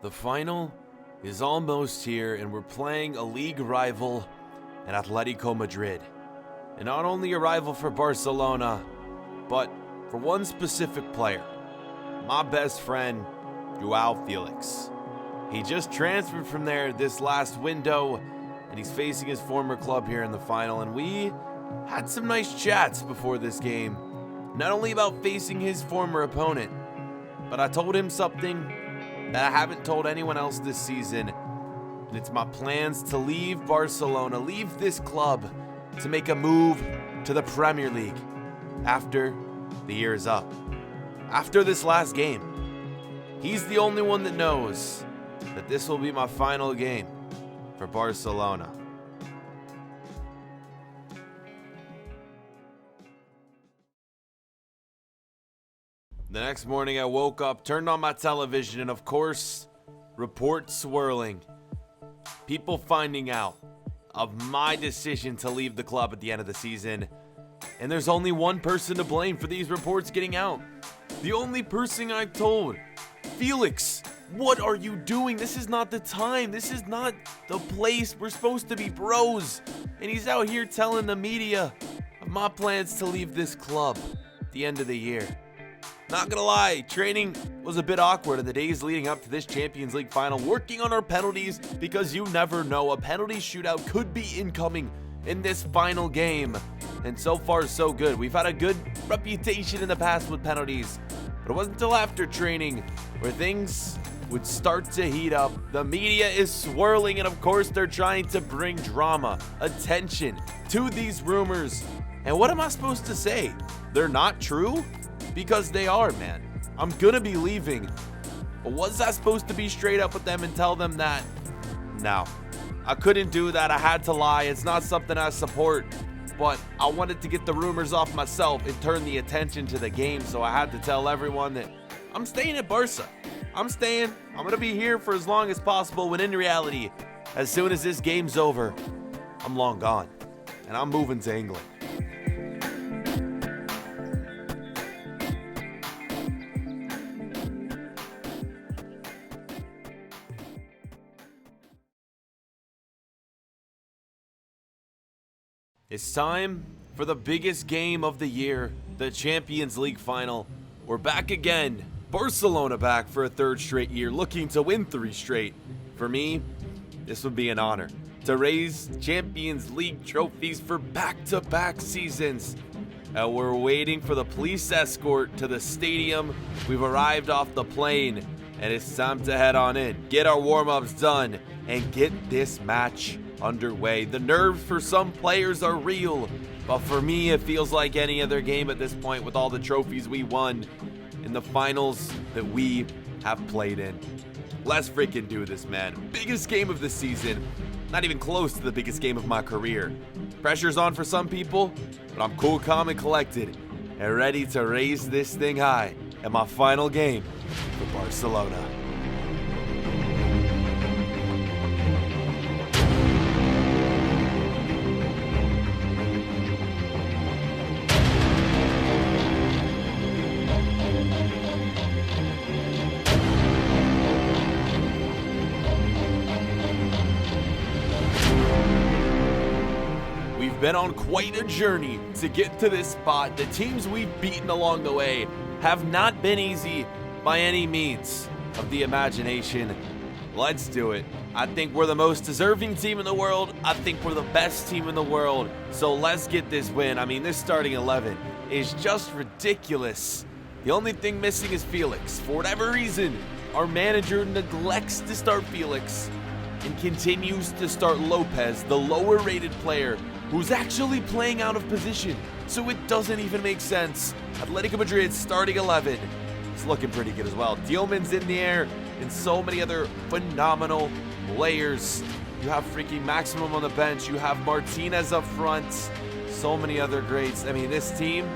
The final is almost here, and we're playing a league rival in Atletico Madrid. And not only a rival for Barcelona, but for one specific player, my best friend, Joao Felix. He just transferred from there this last window, and he's facing his former club here in the final. And we had some nice chats before this game, not only about facing his former opponent, but I told him something that I haven't told anyone else this season, and it's my plans to leave Barcelona, leave this club, to make a move to the Premier League after the year is up. After this last game, he's the only one that knows that this will be my final game for Barcelona. The next morning I woke up, turned on my television, and of course, reports swirling. People finding out of my decision to leave the club at the end of the season. And there's only one person to blame for these reports getting out. The only person I told, Felix, what are you doing? This is not the time. This is not the place. We're supposed to be bros. And he's out here telling the media of my plans to leave this club at the end of the year. Not gonna lie, training was a bit awkward in the days leading up to this Champions League final, working on our penalties because you never know, a penalty shootout could be incoming in this final game. And so far so good. We've had a good reputation in the past with penalties, but it wasn't until after training where things would start to heat up. The media is swirling, and of course they're trying to bring drama, attention to these rumors. And what am I supposed to say? They're not true? Because they are, man. I'm gonna be leaving. But was I supposed to be straight up with them and tell them that? No, I couldn't do that. I had to lie. It's not something I support. But I wanted to get the rumors off myself and turn the attention to the game. So I had to tell everyone that I'm staying at Barca. I'm staying. I'm gonna be here for as long as possible, when in reality, as soon as this game's over, I'm long gone. And I'm moving to England. It's time for the biggest game of the year, the Champions League final. We're back again. Barcelona back for a third straight year, looking to win 3 straight. For me, this would be an honor to raise Champions League trophies for back-to-back seasons. And we're waiting for the police escort to the stadium. We've arrived off the plane, and it's time to head on in, get our warm-ups done, and get this match underway. The nerves for some players are real, but for me it feels like any other game at this point, with all the trophies we won in the finals that we have played in. Let's freaking do this, man. Biggest game of the season. Not even close to the biggest game of my career. Pressure's on for some people, but I'm cool, calm, and collected, and ready to raise this thing high at my final game for Barcelona. Been on quite a journey to get to this spot. The teams we've beaten along the way have not been easy by any means of the imagination. Let's do it. I think we're the most deserving team in the world. I think we're the best team in the world. So let's get this win. I mean, this starting 11 is just ridiculous. The only thing missing is Felix. For whatever reason, our manager neglects to start Felix and continues to start Lopez, the lower rated player, who's actually playing out of position, so it doesn't even make sense. Atletico Madrid starting 11 is looking pretty good as well. Dielman's in the air, and so many other phenomenal players. You have freaking Maximum on the bench. You have Martinez up front. So many other greats. I mean, this team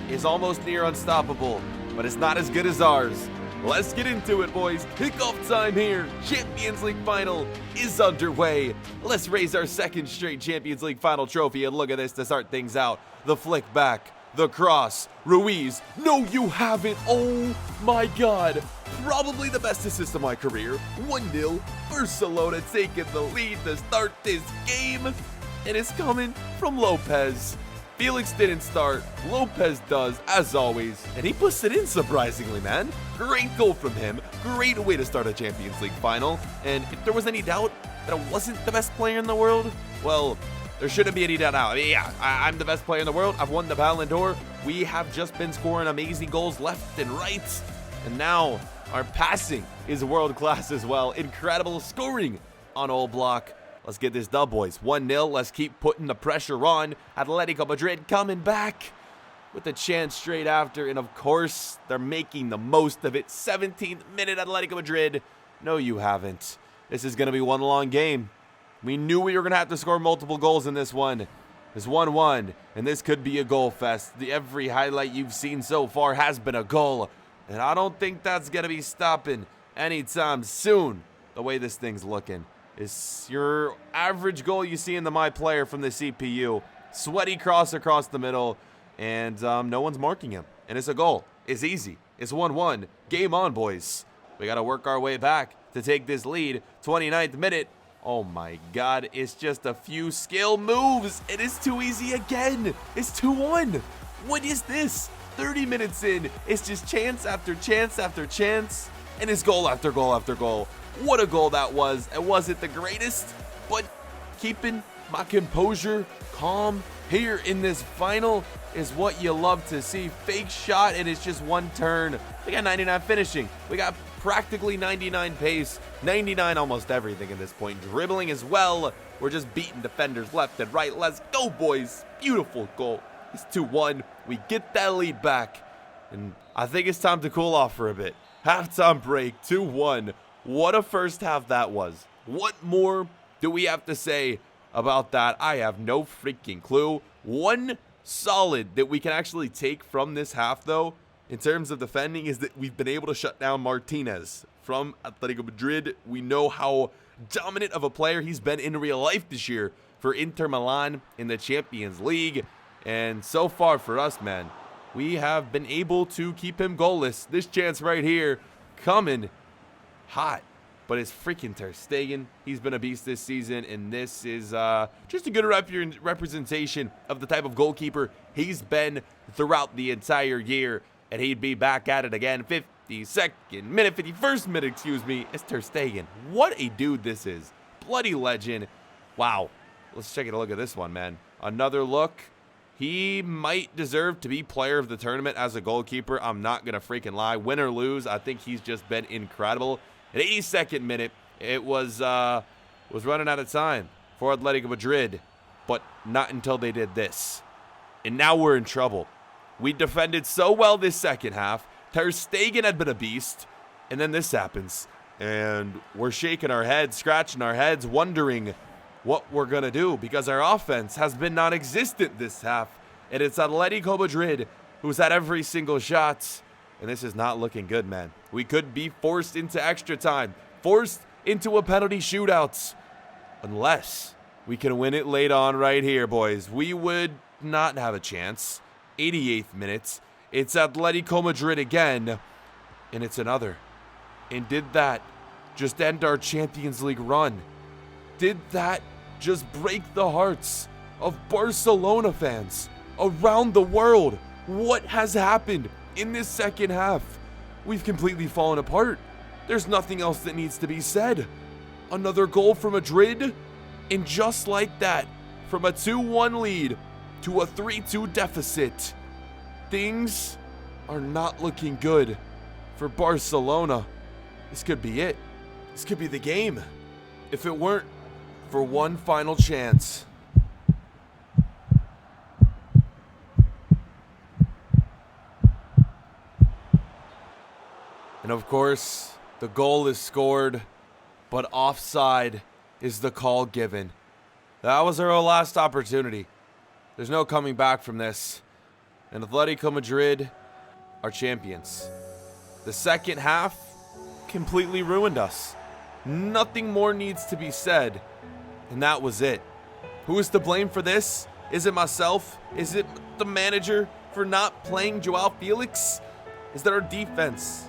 is almost near unstoppable, but it's not as good as ours. Let's get into it, boys. Kickoff time here. Champions League final is underway. Let's raise our second straight Champions League final trophy, and look at this to start things out. The flick back The cross. Ruiz. No, you haven't. Oh my God. Probably the best assist of my career. 1-0. Barcelona taking the lead to start this game. And it's coming from Lopez. Felix didn't start. Lopez does, as always. And he puts it in, surprisingly, man. Great goal from him. Great way to start a Champions League final. And if there was any doubt that I wasn't the best player in the world, well, there shouldn't be any doubt now. I mean, yeah, I'm the best player in the world. I've won the Ballon d'Or. We have just been scoring amazing goals left and right. And now our passing is world class as well. Incredible scoring on Old Block. Let's get this dub, boys. 1-0. Let's keep putting the pressure on. Atletico Madrid coming back with the chance straight after. And, of course, they're making the most of it. 17th minute, Atletico Madrid. No, you haven't. This is going to be one long game. We knew we were going to have to score multiple goals in this one. It's 1-1, and this could be a goal fest. Every highlight you've seen so far has been a goal. And I don't think that's going to be stopping anytime soon, the way this thing's looking. It's your average goal you see in the My Player from the CPU. Sweaty cross across the middle, and no one's marking him. And it's a goal. It's easy. It's 1-1. Game on, boys. We got to work our way back to take this lead. 29th minute. Oh my God, it's just a few skill moves. It is too easy again. It's 2-1. What is this? 30 minutes in, it's just chance after chance after chance, and it's goal after goal after goal. What a goal that was. It wasn't the greatest, but keeping my composure calm here in this final is what you love to see. Fake shot, and it's just one turn. We got 99 finishing. We got practically 99 pace, 99 almost everything at this point. Dribbling as well. We're just beating defenders left and right. Let's go, boys. Beautiful goal. It's 2-1. We get that lead back, and I think it's time to cool off for a bit. Halftime break, 2-1. What a first half that was. What more do we have to say about that? I have no freaking clue. One solid that we can actually take from this half, though, in terms of defending, is that we've been able to shut down Martinez from Atletico Madrid. We know how dominant of a player he's been in real life this year for Inter Milan in the Champions League. And so far for us, man, we have been able to keep him goalless. This chance right here coming hot, but it's freaking Ter Stegen. He's been a beast this season, and this is just a good representation of the type of goalkeeper he's been throughout the entire year. And he'd be back at it again. 51st minute, excuse me. It's Ter Stegen. What a dude this is. Bloody legend. Wow. Let's take a look at this one, man. Another look. He might deserve to be player of the tournament as a goalkeeper. I'm not going to freaking lie. Win or lose, I think he's just been incredible. At 82nd minute, it was running out of time for Atletico Madrid, but not until they did this. And now we're in trouble. We defended so well this second half. Ter Stegen had been a beast, and then this happens. And we're shaking our heads, scratching our heads, wondering what we're going to do, because our offense has been non-existent this half. And it's Atletico Madrid who's had every single shot. And this is not looking good, man. We could be forced into extra time, forced into a penalty shootout, unless we can win it late on right here, boys. We would not have a chance. 88th minute. It's Atletico Madrid again, and it's another. And did that just end our Champions League run? Did that just break the hearts of Barcelona fans around the world? What has happened in this second half? We've completely fallen apart. There's nothing else that needs to be said. Another goal for Madrid, and just like that, from a 2-1 lead to a 3-2 deficit, things are not looking good for Barcelona. This could be it. This could be the game, if it weren't for one final chance. And of course, the goal is scored, but offside is the call given. That was our last opportunity. There's no coming back from this. And Atletico Madrid are champions. The second half completely ruined us. Nothing more needs to be said. And that was it. Who is to blame for this? Is it myself? Is it the manager? for not playing Joao Felix? Is that our defense?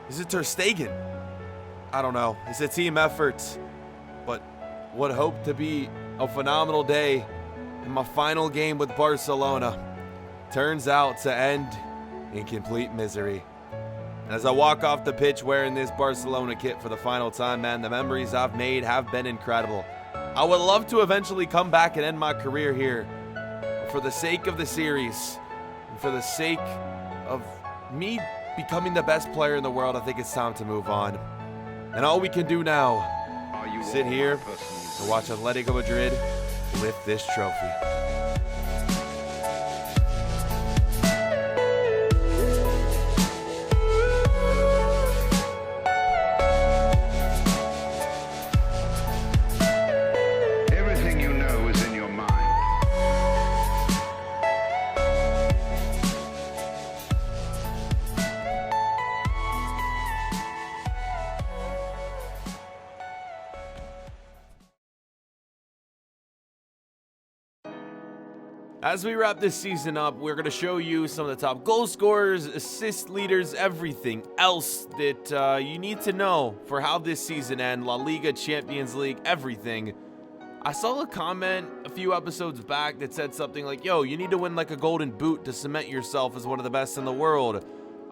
Is it Ter Stegen? I don't know. It's a team effort, but what hoped to be a phenomenal day in my final game with Barcelona turns out to end in complete misery. And as I walk off the pitch wearing this Barcelona kit for the final time, man, the memories I've made have been incredible. I would love to eventually come back and end my career here. But for the sake of the series, and for the sake of me becoming the best player in the world, I think it's time to move on. And all we can do now is sit here and watch Atletico Madrid lift this trophy. Everything you know is in your mind. As we wrap this season up, we're going to show you some of the top goal scorers, assist leaders, everything else that you need to know for how this season ends. La Liga, Champions League, everything. I saw a comment a few episodes back that said something like, yo, you need to win like a golden boot to cement yourself as one of the best in the world.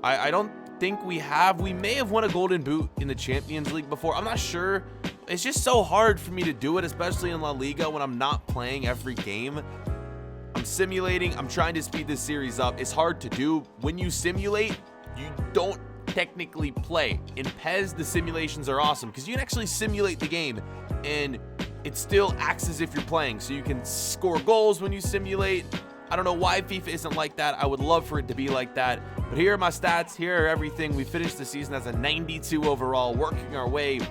I don't think we have. We may have won a golden boot in the Champions League before. I'm not sure. It's just so hard for me to do it, especially in La Liga when I'm not playing every game. I'm simulating. I'm trying to speed this series up. It's hard to do. When you simulate, you don't technically play. In PES, the simulations are awesome because you can actually simulate the game and it still acts as if you're playing. So you can score goals when you simulate. I don't know why FIFA isn't like that. I would love for it to be like that. But here are my stats. Here are everything. We finished the season as a 92 overall, working our way to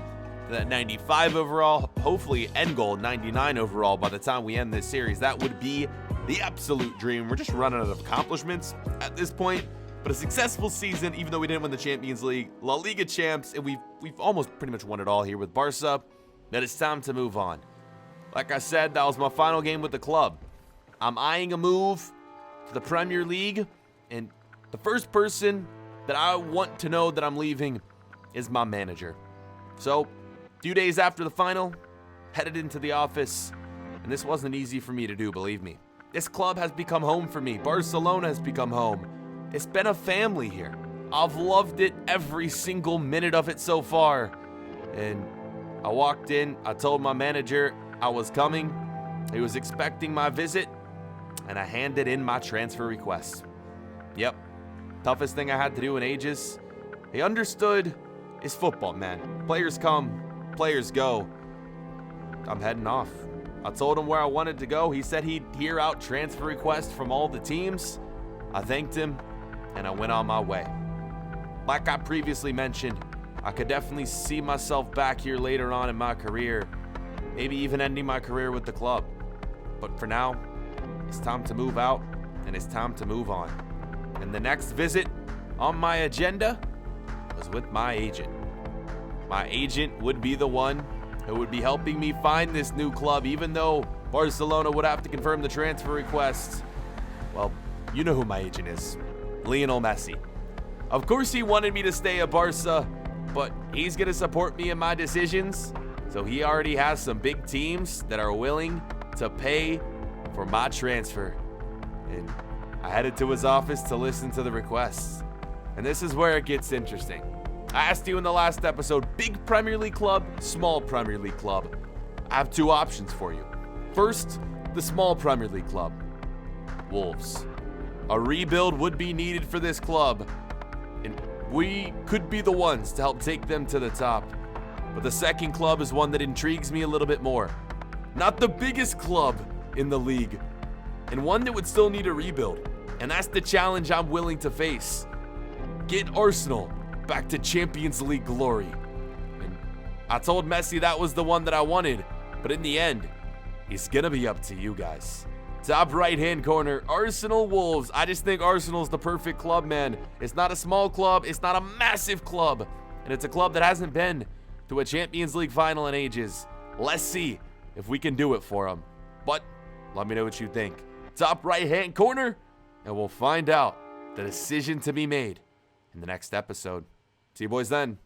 that 95 overall, hopefully end goal 99 overall by the time we end this series. That would be the absolute dream. We're just running out of accomplishments at this point, but a successful season, even though we didn't win the Champions League, La Liga champs, and we've almost pretty much won it all here with Barca. That it's time to move on. Like I said, that was my final game with the club. I'm eyeing a move to the Premier League, and the first person that I want to know that I'm leaving is my manager. So, a few days after the final, headed into the office, and this wasn't easy for me to do, believe me. This club has become home for me. Barcelona has become home. It's been a family here. I've loved it every single minute of it so far. And I walked in, I told my manager I was coming. He was expecting my visit, and I handed in my transfer request. Yep, toughest thing I had to do in ages. He understood it's football, man. Players come, players go. I'm heading off. I told him where I wanted to go. He said he'd hear out transfer requests from all the teams. I thanked him, and I went on my way. Like I previously mentioned, I could definitely see myself back here later on in my career, maybe even ending my career with the club. But for now, it's time to move out, and it's time to move on. And the next visit on my agenda was with my agent. My agent would be the one who would be helping me find this new club, even though Barcelona would have to confirm the transfer request. Well, you know who my agent is. Lionel Messi. Of course he wanted me to stay at Barca, but he's going to support me in my decisions. So he already has some big teams that are willing to pay for my transfer. And I headed to his office to listen to the requests. And this is where it gets interesting. I asked you in the last episode, big Premier League club, small Premier League club. I have two options for you. First, the small Premier League club, Wolves. A rebuild would be needed for this club, and we could be the ones to help take them to the top. But the second club is one that intrigues me a little bit more. Not the biggest club in the league, and one that would still need a rebuild. And that's the challenge I'm willing to face. Get Arsenal back to Champions League glory. And I told Messi that was the one that I wanted, but in the end, it's gonna be up to you guys. Top right-hand corner, Arsenal Wolves. I just think Arsenal's the perfect club, man. It's not a small club, it's not a massive club, and it's a club that hasn't been to a Champions League final in ages. Let's see if we can do it for them. But let me know what you think. Top right-hand corner, and we'll find out the decision to be made in the next episode. See you boys then.